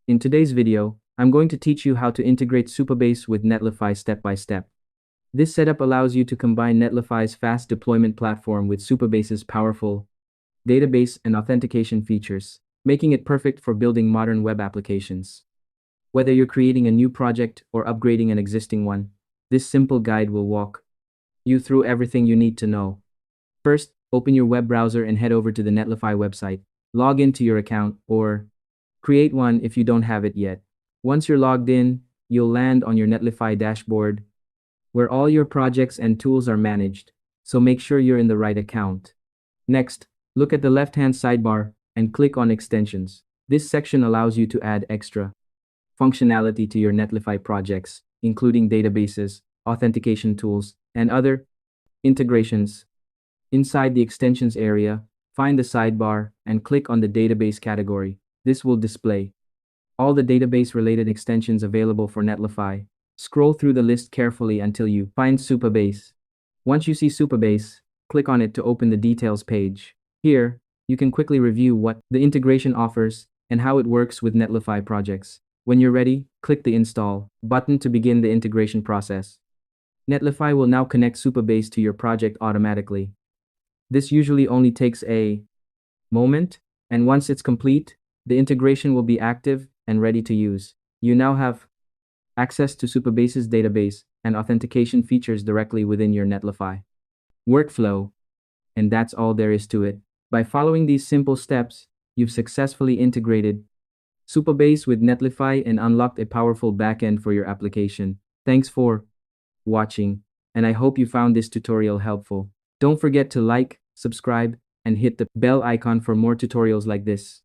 In today's video, I'm going to teach you how to integrate Supabase with Netlify step by step. This setup allows you to combine Netlify's fast deployment platform with Supabase's powerful database and authentication features, making it perfect for building modern web applications. Whether you're creating a new project or upgrading an existing one, this simple guide will walk you through everything you need to know. First, open your web browser and head over to the Netlify website. Log into your account or create one if you don't have it yet. Once you're logged in, you'll land on your Netlify dashboard, where all your projects and tools are managed, so make sure you're in the right account. Next, look at the left-hand sidebar and click on Extensions. This section allows you to add extra functionality to your Netlify projects, including databases, authentication tools, and other integrations. Inside the Extensions area, find the sidebar and click on the Database category. This will display all the database-related extensions available for Netlify. Scroll through the list carefully until you find Supabase. Once you see Supabase, click on it to open the Details page. Here, you can quickly review what the integration offers and how it works with Netlify projects. When you're ready, click the Install button to begin the integration process. Netlify will now connect Supabase to your project automatically. This usually only takes a moment, and once it's complete, the integration will be active and ready to use. You now have access to Supabase's database and authentication features directly within your Netlify workflow. And that's all there is to it. By following these simple steps, you've successfully integrated Supabase with Netlify and unlocked a powerful backend for your application. Thanks for watching, and I hope you found this tutorial helpful. Don't forget to like, subscribe, and hit the bell icon for more tutorials like this.